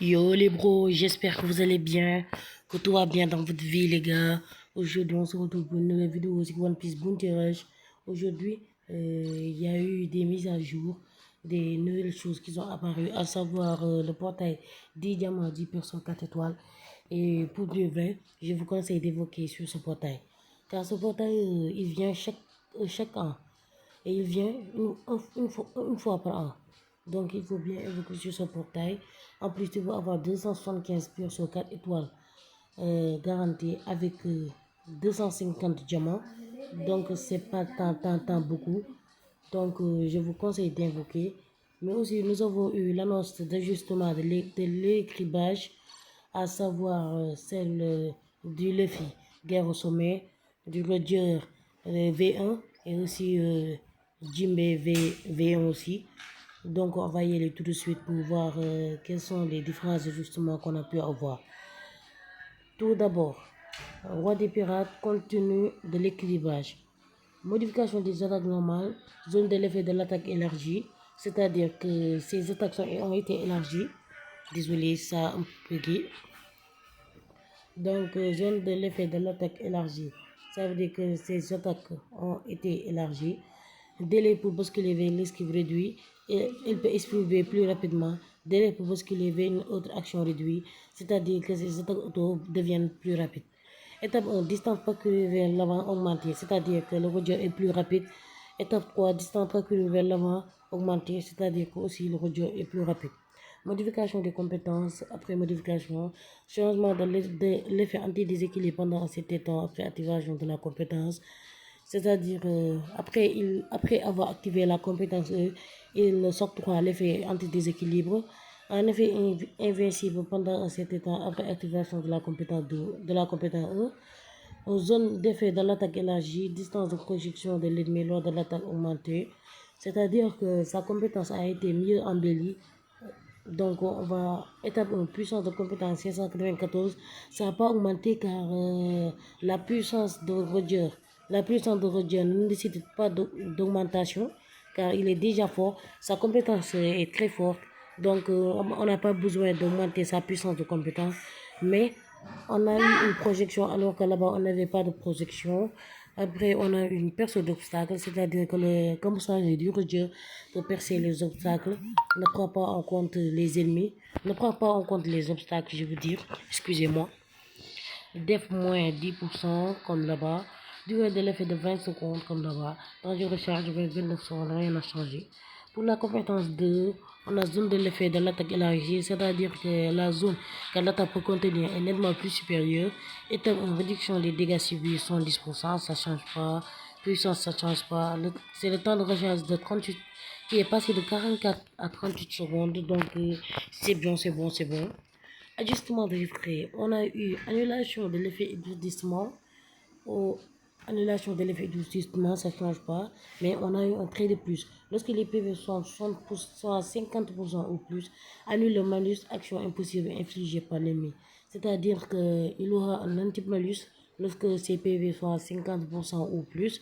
Yo les bros, j'espère que vous allez bien, que tout va bien dans votre vie les gars. Aujourd'hui on se retrouve pour une nouvelle vidéo sur One Piece Bounty Rush. Aujourd'hui il y a eu des mises à jour, des nouvelles choses qui sont apparues, à savoir le portail 10 diamants, 10 personnes 4 étoiles. Et pour de vrai, je vous conseille d'évoquer sur ce portail. Car ce portail il vient chaque an. Et il vient une fois par an. Donc il faut bien évoquer sur ce portail. En plus, tu vas avoir 275 pures sur 4 étoiles garanties avec 250 diamants. Donc c'est pas tant beaucoup. Donc je vous conseille d'invoquer. Mais aussi nous avons eu l'annonce d'ajustement de l'écribage, à savoir celle du Luffy Guerre au sommet, du Roger V1 et aussi Jimbe V1 aussi. Donc on va y aller tout de suite pour voir quels sont les différents ajustements qu'on a pu avoir. Tout d'abord, Roi des pirates, compte tenu de l'équilibrage. Modification des attaques normales, zone de l'effet de l'attaque élargie, c'est-à-dire que ces attaques ont été élargies. Désolé, ça a un peu gay. Donc, zone de l'effet de l'attaque élargie, ça veut dire que ces attaques ont été élargies. Délai pour basculer vers l'esquive réduit, et il peut esquiver plus rapidement. Délai pour basculer vers une autre action réduite, c'est-à-dire que ces attaques auto deviennent plus rapides. Étape 1, distance parcourue vers l'avant augmentée, c'est-à-dire que le roger est plus rapide. Étape 3, distance parcourue vers l'avant augmentée, c'est-à-dire que aussi le roger est plus rapide. Modification des compétences après modification, changement de l'effet anti-déséquilibre pendant un certain temps après activation de la compétence. C'est-à-dire, après avoir activé la compétence E, il s'octroie l'effet anti-déséquilibre. Un effet invincible pendant un certain temps après activation de la compétence E. Aux zones d'effet de l'attaque élargie, distance de projection de l'ennemi lors de l'attaque augmentée. C'est-à-dire que sa compétence a été mieux embellie. Donc on va établir une puissance de compétence 594. Ça n'a pas augmenté car la puissance de Roger ne nécessite pas d'augmentation car il est déjà fort. Sa compétence est très forte. Donc on n'a pas besoin d'augmenter sa puissance de compétence. Mais on a eu une projection alors que là-bas on n'avait pas de projection. Après, on a une perce d'obstacles, c'est-à-dire que comme ça, j'ai du Roger pour percer les obstacles. Ne prend pas en compte les ennemis, ne prend pas en compte les obstacles, je veux dire, excusez-moi. Def moins 10% comme là-bas. Durée de l'effet de 20 secondes comme là-bas. Quand je recharge 29 secondes, rien n'a changé. Pour la compétence 2, on a zone de l'effet de l'attaque élargie, c'est-à-dire que la zone que l'attaque peut contenir est nettement plus supérieure. Étant une réduction des dégâts subis 110%, ça ne change pas. Puissance, ça ne change pas. C'est le temps de recharge de 38 qui est passé de 44 à 38 secondes. Donc, c'est bon, c'est bon, c'est bon. Ajustement de frais. On a eu annulation de l'effet étourdissement ou annulation de l'effet étourdissement, ça ne change pas. Mais on a eu un trait de plus. Lorsque les PV sont 60%, 50% ou plus, annule le malus action impossible infligée par l'ennemi. C'est-à-dire qu'il aura un anti-malus lorsque ces PV sont à 50% ou plus.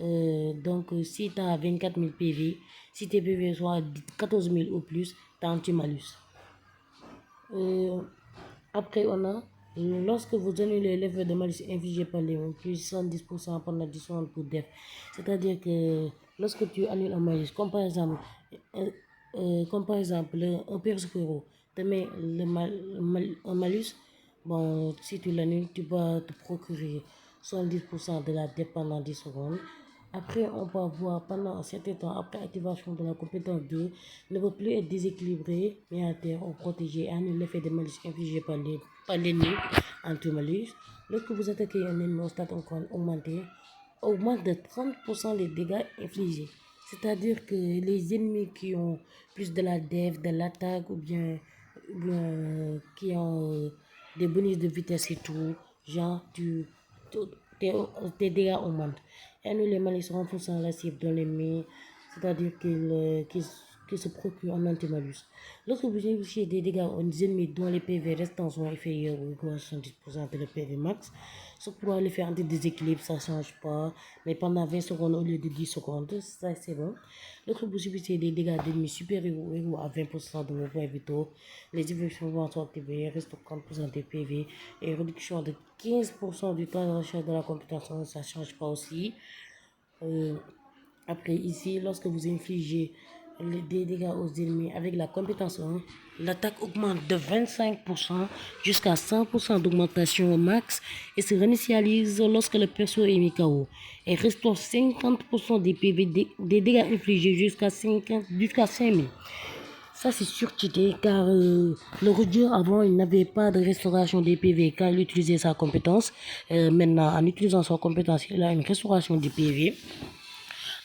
Donc, si tu as 24 000 PV, si tes PV sont à 14 000 ou plus, tu as anti-malus. Après, on a, lorsque vous annulez l'effet de malus infligé par les plus 110% pendant 10 secondes pour def. C'est-à-dire que lorsque tu annules un malus, comme par exemple, un perso te met un malus, bon, si tu l'annules, tu vas te procurer 70% de la def pendant 10 secondes. Après, on peut voir pendant un certain temps, après activation de la compétence 2, ne peut plus être déséquilibré, mais à terre ou protégé et annule l'effet de malus infligé par l'ennemi anti-malus. Lorsque vous attaquez un ennemi au stade augmenté, augmente de 30% les dégâts infligés. C'est-à-dire que les ennemis qui ont plus de la def, de l'attaque ou bien qui ont des bonus de vitesse et tout, genre tes dégâts augmentent. Et nous, les malus renforçant la cible de l'ennemi, c'est-à-dire qui se procure en anti-malus. Lorsque vous infligez des dégâts aux ennemis dont les PV restants sont inférieurs ou égaux à 70% de le PV max, ce pourra l'effet anti-déséquilibre, ça ne change pas, mais pendant 20 secondes au lieu de 10 secondes, ça c'est bon. Lorsque vous subissez des dégâts d'ennemis supérieurs ou égaux à 20% de vos points vitaux, les effets suivants sont activés, reste 30% de PV et réduction de 15% du temps de recharge de la compétence, ça ne change pas aussi. Après ici, lorsque vous infligez des dégâts aux ennemis avec la compétence 1, l'attaque augmente de 25% jusqu'à 100% d'augmentation au max et se réinitialise lorsque le perso est mis KO et restaure 50% des PV des dégâts infligés jusqu'à 5000. Ça c'est surcheaté car le Roger avant il n'avait pas de restauration des PV quand il utilisait sa compétence. Maintenant en utilisant sa compétence il a une restauration des PV.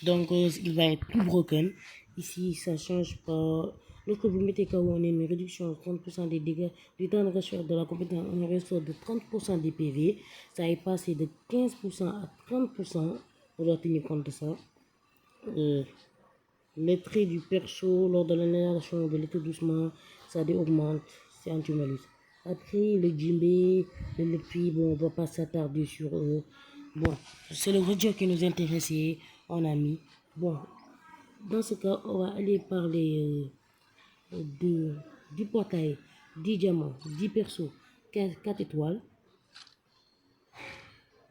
Donc il va être plus broken. Ici ça change pas. Lorsque vous mettez KO on a une réduction de 30% des dégâts du temps de recherche de la compétence, on restaure de 30% des PV. Ça est passé de 15% à 30%. On doit tenir compte de ça. Les traits du perso lors de l'inhalation de l'état doucement, ça augmente, c'est anti-malus. Après, le djembé, le lepi, bon, on va pas s'attarder sur eux. Bon, c'est le Roger qui nous intéressait, on a mis. Bon, dans ce cas, on va aller parler du portail 10 diamants, 10 persos, 4 étoiles.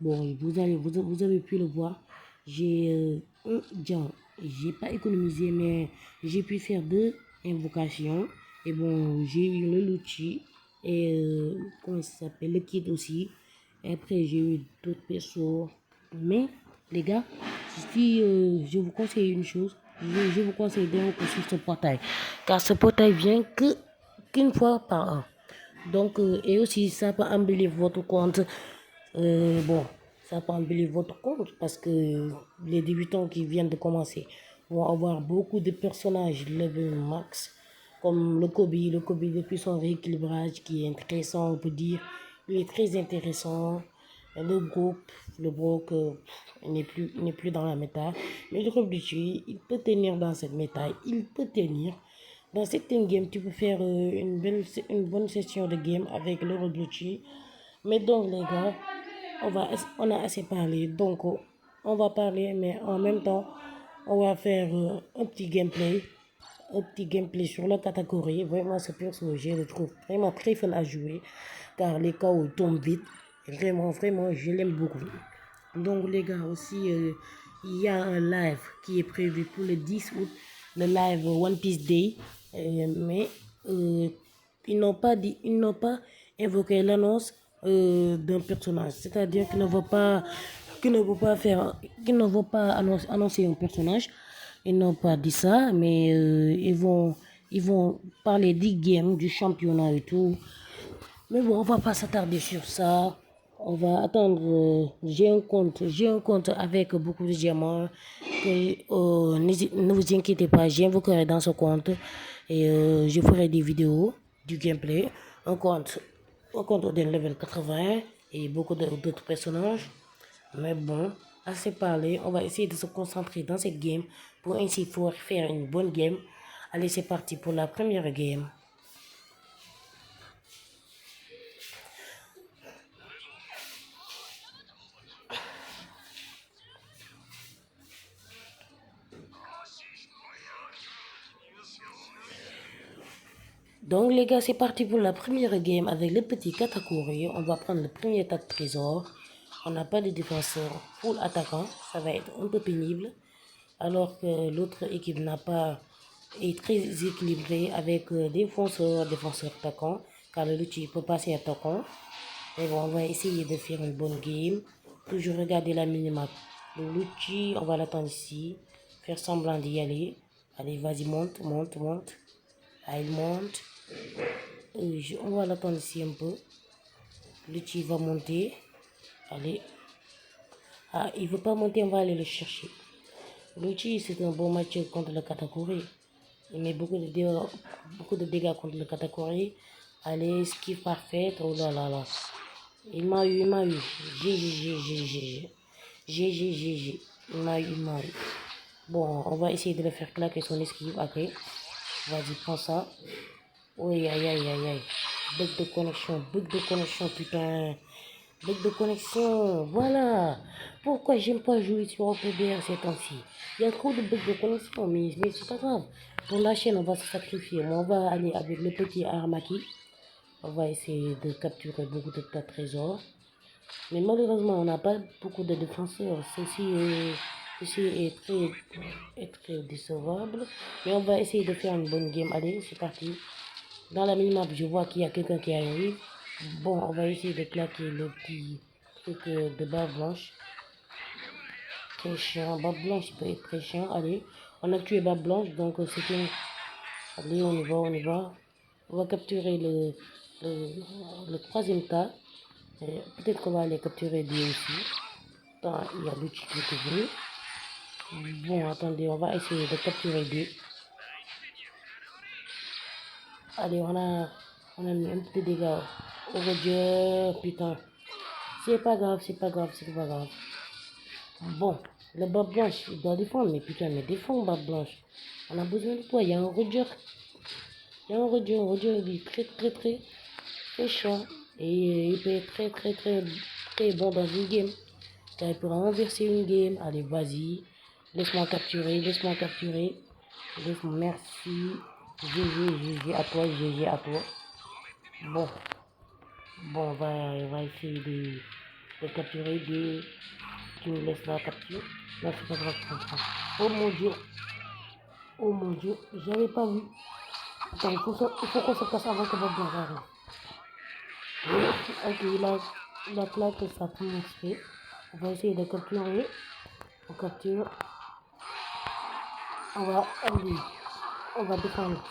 Bon, vous avez pu le voir. J'ai un diamant. J'ai pas économisé, mais j'ai pu faire 2 invocations. Et bon, j'ai eu le Lucci et comment ça s'appelle, le kit aussi. Et après, j'ai eu d'autres persos. Mais, les gars, si je vous conseille une chose, je vous conseille de sur ce portail. Car ce portail vient qu'une fois par an. Donc, et aussi, ça peut embellir votre compte. Bon, ça peut embellir votre compte parce que les débutants qui viennent de commencer vont avoir beaucoup de personnages level max, comme le Kobe depuis son rééquilibrage qui est intéressant, on peut dire. Il est très intéressant. Le Brook n'est plus dans la méta. Mais le groupe du Chui, il peut tenir dans cette méta. Il peut tenir. Dans certaines games, tu peux faire une bonne session de game avec le Robluchi. Mais donc, les gars, on a assez parlé. Donc, on va parler, mais en même temps, on va faire un petit gameplay. Un petit gameplay sur la catégorie. Vraiment, ce perso, je le trouve vraiment très fun à jouer. Car les KO tombent vite. Vraiment, je l'aime beaucoup. Donc, les gars, aussi, il y a un live qui est prévu pour le 10 août. Le live One Piece Day. Mais ils n'ont pas invoqué l'annonce d'un personnage. C'est-à-dire qu'ils ne vont pas annoncer un personnage. Ils n'ont pas dit ça, mais ils vont parler du game, du championnat et tout. Mais bon, on va pas s'attarder sur ça. On va attendre. J'ai un compte avec beaucoup de diamants. Ne vous inquiétez pas, j'invoquerai dans ce compte et je ferai des vidéos du gameplay. Un compte de level 80 et beaucoup d'autres personnages. Mais bon, assez parlé. On va essayer de se concentrer dans cette game pour ainsi pouvoir faire une bonne game. Allez, c'est parti pour la première game. Donc les gars, c'est parti pour la première game avec le petit Katakuri. On va prendre le premier tas de trésor. On n'a pas de défenseur full attaquant. Ça va être un peu pénible. Alors que l'autre équipe est très équilibrée avec défenseur attaquant. Car le Lucci peut passer attaquant. Mais bon, on va essayer de faire une bonne game. Toujours regarder la minimap. Le Lucci, on va l'attendre ici. Faire semblant d'y aller. Allez, vas-y, monte. Ah, il monte. On va l'attendre ici un peu. Lucci va monter. Allez. Ah, il veut pas monter, on va aller le chercher. Lucci, c'est un bon match contre le Katakuri. Il met beaucoup de dégâts contre le Katakuri. Allez, skill parfait. Oh là là là. Il m'a eu. GG. Il m'a eu. Bon, on va essayer de le faire claquer son esquive après. Vas-y, prends ça. Oui, aïe, aïe, aïe, aïe. Bug de connexion, putain. Bug de connexion, voilà. Pourquoi j'aime pas jouer sur OpenBR ces temps-ci? Il y a trop de bugs de connexion, mais c'est pas grave. Pour la chaîne, on va se sacrifier. Mais on va aller avec le petit Armaki. On va essayer de capturer beaucoup de tas de trésors. Mais malheureusement, on n'a pas beaucoup de défenseurs. Ceci est très décevable. Mais on va essayer de faire une bonne game. Allez, c'est parti. Dans la minimap, je vois qu'il y a quelqu'un qui arrive. Bon, on va essayer de claquer le petit truc de barbe blanche. Très chiant. Barbe blanche peut être très chiant. Allez, on a tué barbe blanche. Donc, c'est une... Allez, on y va, on y va. On va capturer le troisième tas. Peut-être qu'on va aller capturer lui aussi. Attends, il y a l'outil qui est venu. Bon, attendez, on va essayer de capturer lui. Allez, on a mis un petit dégât. Oh mon Dieu, putain. C'est pas grave, c'est pas grave, c'est pas grave. Bon, le barbe blanche, il doit défendre, mais putain, mais défend, barbe blanche. On a besoin de toi, il y a un Roger. Il y a un Roger, il est très chiant. Et il peut être très bon dans une game. Car il peut renverser une game. Allez, vas-y. Laisse-moi capturer. Laisse-moi, merci. GG à toi, GG à toi. Bon, on va essayer de capturer des... Tu me laisses la capture. Là, c'est pas grave, je comprends. Oh mon Dieu, j'avais pas vu. Attends, il faut qu'on se casse avant que Bob Blanc arrive. Ok, il a claqué sa première spé. On va essayer de capturer. On capture. Allez, on va défendre.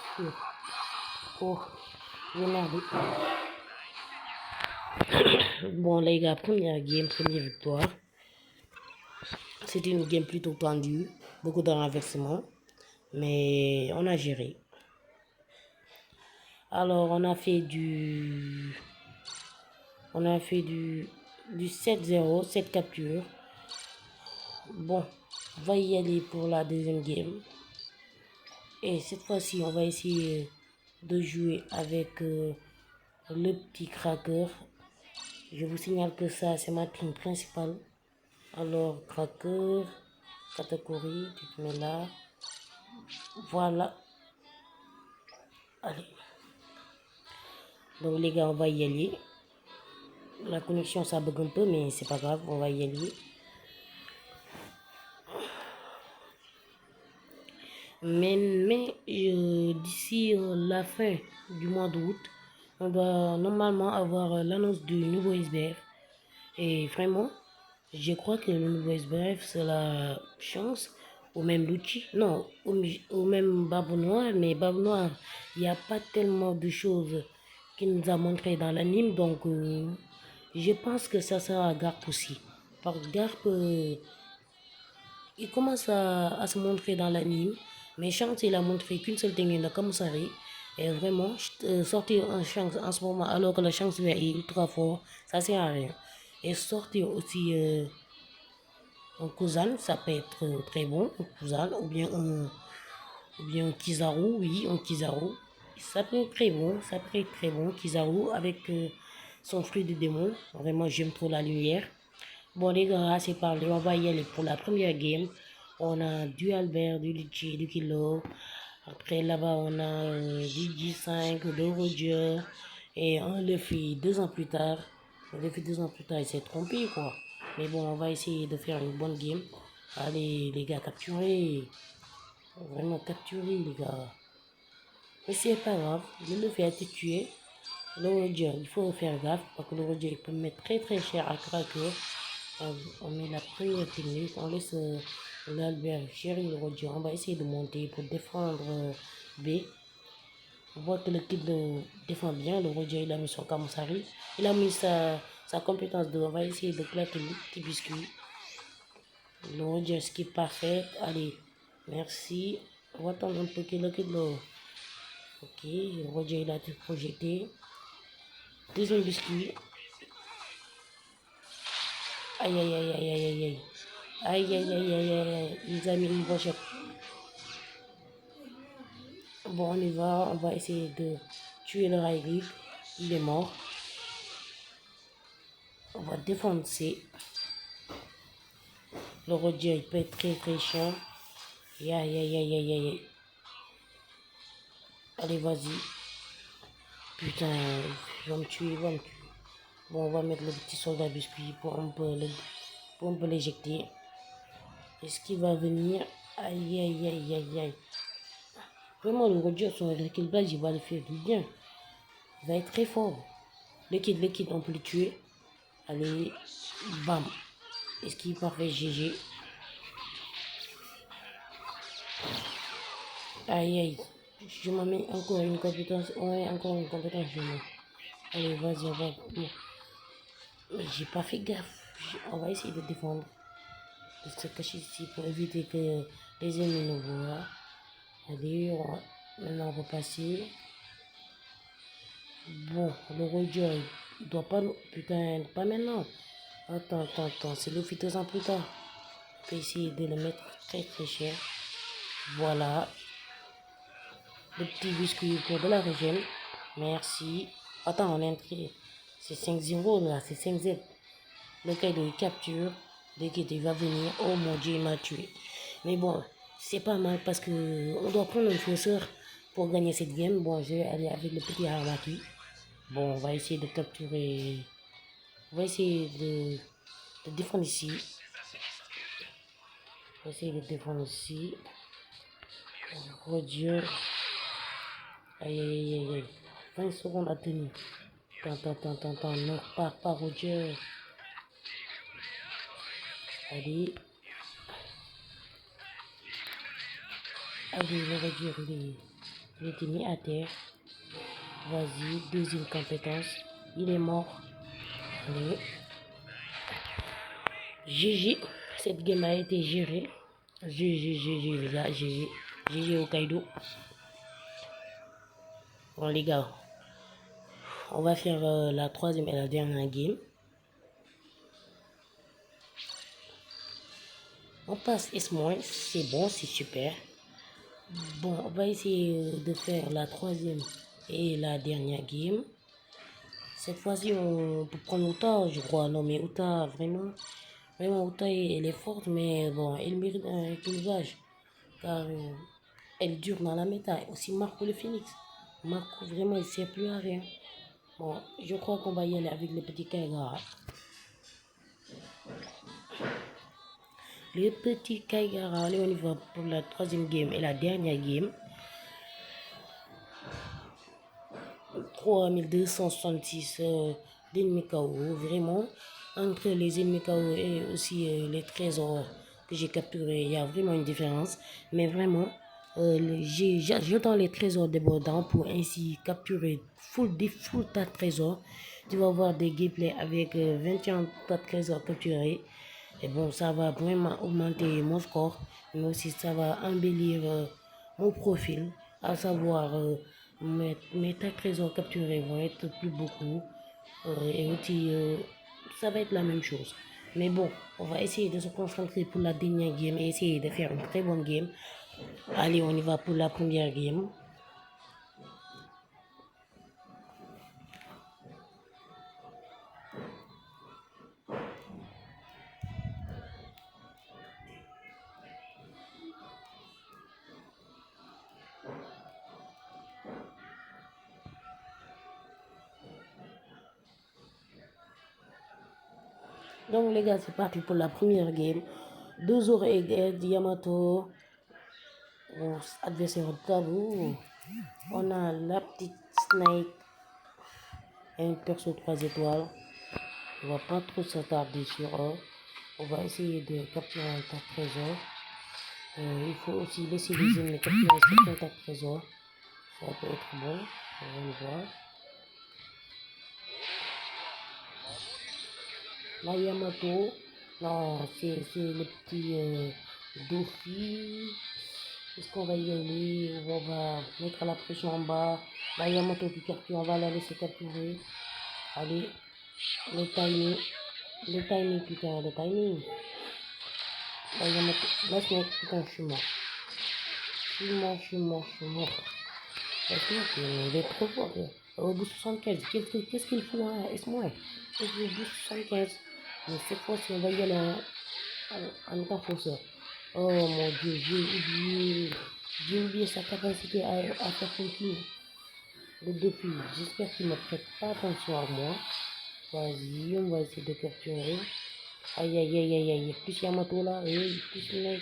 Oh, j'ai merdé. Bon, les gars, première victoire. C'était une game plutôt tendue. Beaucoup de renversements. Mais on a géré. Alors, on a fait du 7-0, 7 captures. Bon, on va y aller pour la deuxième game. Et cette fois-ci, on va essayer de jouer avec le petit cracker. Je vous signale que ça, c'est ma team principale. Alors, cracker, catégorie, tu te mets là. Voilà. Allez. Donc, les gars, on va y aller. La connexion, ça bug un peu, mais c'est pas grave, on va y aller. Mais d'ici la fin du mois d'août, on doit normalement avoir l'annonce du nouveau SBF. Et vraiment, je crois que le nouveau SBF, c'est la chance, ou même l'outil, non, ou même Barbe Noire, mais Barbe Noire, il n'y a pas tellement de choses qu'il nous a montré dans l'anime, donc je pense que ça sera Garp aussi. Par Garp, il commence à se montrer dans l'anime, mais Shanks, il a montré qu'une seule technique de Kamsari. Et vraiment, sortir un Shanks en ce moment, alors que le Shanks vert est ultra fort, ça sert à rien. Et sortir aussi un Kuzan, ça peut être très bon, un Kuzan, ou bien un Kizaru, oui, un Kizaru. Ça peut être très bon, Kizaru, avec son fruit de démon. Vraiment, j'aime trop la lumière. Bon les gars, c'est parlé, on va y aller pour la première game. On a du Albert, du Litchi, du Kilo. Après là-bas, on a du G5, de Roger. Et on le fait 2 ans plus tard. Il s'est trompé quoi. Mais bon, on va essayer de faire une bonne game. Allez les gars, capturez. Vraiment capturez les gars. Mais c'est pas grave, je le fais être tué. Le Roger, il faut faire gaffe parce que le Roger il peut mettre très cher à craquer. On met la première technique, on laisse l'Albert gérer le Roger. On va essayer de monter pour défendre B. On voit que le kid défend bien. Le Roger il a mis son Kamosari. Il a mis sa compétence de. On va essayer de claquer le petit biscuit. Le Roger skip parfait. Allez, merci. On va attendre un peu que le kid là. Ok, le Roger il a été projeté. Deuxième biscuit. Aïe aïe aïe aïe aïe aïe aïe. Aïe aïe aïe aïe aïe aïe. Il nous a mis une brochette. Bon, on y va. On va essayer de tuer le Riley. Il est mort. On va défoncer. Le Roger, il peut être très chiant. Aïe, aïe, aïe, aïe, aïe, aïe. Allez, vas-y. Putain, il va me tuer, il va me tuer. Bon, on va mettre le petit soldat biscuit pour un peu l'éjecter. Est-ce qu'il va venir? Aïe, aïe, aïe, aïe, aïe. Vraiment, le Roger, son rééquilibrage, il va le faire du bien. Il va être très fort. Le kid, on peut le tuer. Allez, bam. Est-ce qu'il est parfait? GG. Aïe, aïe. Je m'en mets encore une compétence. Ouais, encore une compétence, je mets. Allez, vas-y, on va. Mais j'ai pas fait gaffe. On va essayer de défendre. De se cacher ici pour éviter que les ennemis nous voient. Allez, maintenant on va passer. Bon, le Roger, il doit pas nous. Putain, pas maintenant. Attends. C'est le phytosan plus tard. On peut essayer de le mettre très cher. Voilà. Le petit biscuit pour de la région. Merci. Attends, on est entré. C'est 5-0 là, c'est 5Z. Le Kaido il capture. Dès qu'il va venir, oh mon Dieu, il m'a tué. Mais bon, c'est pas mal parce que on doit prendre un fausseur pour gagner cette game. Bon, je vais aller avec le petit Harmaki. Bon, on va essayer de capturer. On va essayer de défendre ici. On va essayer de défendre ici. Oh Dieu. Aïe, aïe, aïe, aïe. 20 secondes à tenir. Attends. Ne repars pas, Roger. Allez. Allez, le Roger, il était mis à terre. Vas-y, deuxième compétence. Il est mort. Allez. GG. Cette game a été gérée. GG, les gars. GG au Kaido. Bon, les gars. On va faire la troisième et la dernière game. On passe S-, c'est bon, c'est super. Bon, on va essayer de faire la troisième et la dernière game. Cette fois-ci, on peut prendre Uta, je crois. Non, mais Uta, vraiment, Uta, elle est forte, mais bon, elle mérite un équilibrage. Car elle dure dans la méta. Aussi Marco le Phoenix. Marco, vraiment, il ne sert plus à rien. Bon, je crois qu'on va y aller avec le petit Kaigara. Le petit Kaigara, allez, on y va pour la troisième game et la dernière game. 3266 d'ennemis KO, vraiment. Entre les ennemis KO et aussi les trésors que j'ai capturés, il y a vraiment une différence. Mais vraiment, j'attends les trésors débordants pour ainsi capturer full tas de trésors. Tu vas voir des gameplays avec 21 tas de trésors capturés. Et bon, ça va vraiment augmenter mon score, mais aussi ça va embellir mon profil, à savoir mes tas de trésors capturés vont être plus beaucoup et aussi ça va être la même chose. Mais bon, on va essayer de se concentrer pour la dernière game et essayer de faire une très bonne game. Allez, on y va pour la première game. Donc les gars, c'est parti pour la première game. 2 oreilles Yamato, adversaire tabou. On a la petite Snake et une perso 3 étoiles. On va pas trop s'attarder sur eux. On va essayer de capturer un tas de trésors. Il faut aussi laisser les ennemis capturer certains tas de trésors. Ça peut être bon. On va le voir. La Yamato. Non, c'est le petit Dofi. Est-ce qu'on va y aller? On va mettre la pression en bas. La Yamato qui capture, on va la laisser capturer. Allez, le timing. Putain, le timing. La Yamato, la Snake, putain, je suis mort. Il est trop fort. Au bout de 75, qu'est-ce qu'il faut, hein? Laisse-moi. Au bout de 75. Mais cette fois-ci, on va y aller en étant fausseur. Oh mon Dieu, j'ai oublié sa capacité à faire conclure le défi. J'espère qu'il ne prête pas attention à moi. Vas-y, on va essayer de capturer. Aïe, aïe, aïe, aïe, aïe. Plus Yamato là, et plus le mec.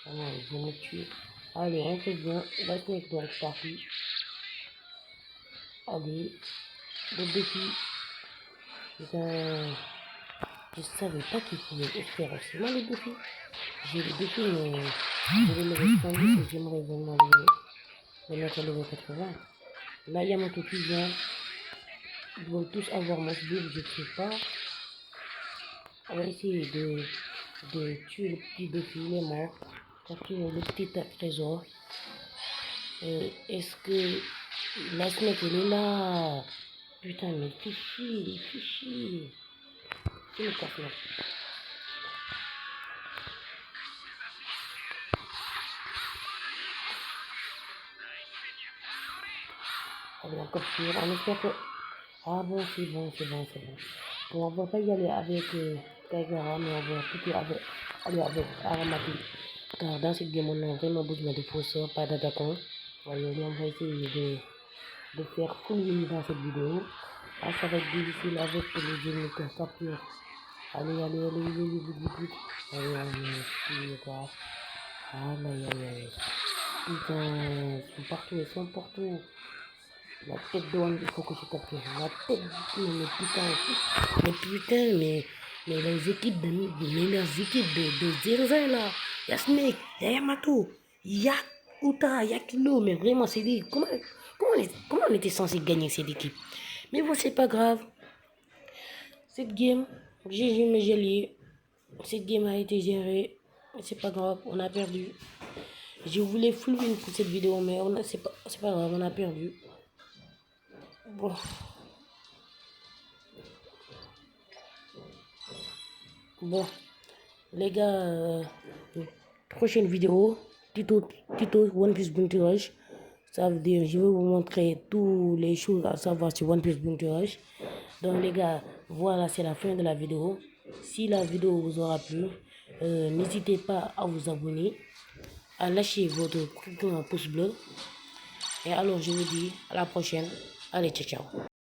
Ah non, il va me tuer. Allez, on fait bien. La snake doit être partie. Allez, le défi. Putain, je savais pas qu'il pouvait faire aussi mal le défi. J'ai le défi, mais je vais le répondre et j'aimerais vraiment le mettre à level 80. Là, Yamato qui vient. Ils vont tous avoir mon build, je ne sais pas. On va essayer de tuer le petit défi, il est mort. Capturer le petit trésor. Est-ce que la snake elle est là? Putain, mais il fait chier, il fait chier. C'est le casse là. Allez, on capture, on espère que... Ah bon, c'est bon, c'est bon, c'est bon. Bon, on va pas y aller avec Kaigara, mais on va plutôt aller avec Aramati. Car dans cette game, on a vraiment besoin de forceurs, pas d'attaquants. Voyez, on va essayer de faire full win dans cette vidéo. Ah, ça va être difficile avec les ennemis qu'on capture. Allez, allez, allez, vite, vite, vite, vite. Allez, allez, quoi. Aïe, aïe, aïe, aïe. Putain, ils sont partout. La tête de One, il faut que je capture. La tête du mais putain, mais les équipes les équipes de 0 là. Y'a Snake, y'a Yamato, y'a Uta, y'a Kilo, mais vraiment, c'est des. Comment on était censé gagner cette équipe? Mais bon, c'est pas grave. Cette game, j'ai mais gelé. Cette game a été gérée. C'est pas grave, on a perdu. Je voulais full win pour cette vidéo, mais c'est pas grave, on a perdu. Bon. Bon, les gars, prochaine vidéo, Tito One Piece Bounty Rush. Ça veut dire, je vais vous montrer toutes les choses à savoir sur One Piece Bounty Rush. Donc les gars, voilà, c'est la fin de la vidéo. Si la vidéo vous aura plu, n'hésitez pas à vous abonner, à lâcher votre pouce bleu. Et alors, je vous dis à la prochaine. Allez, ciao, ciao.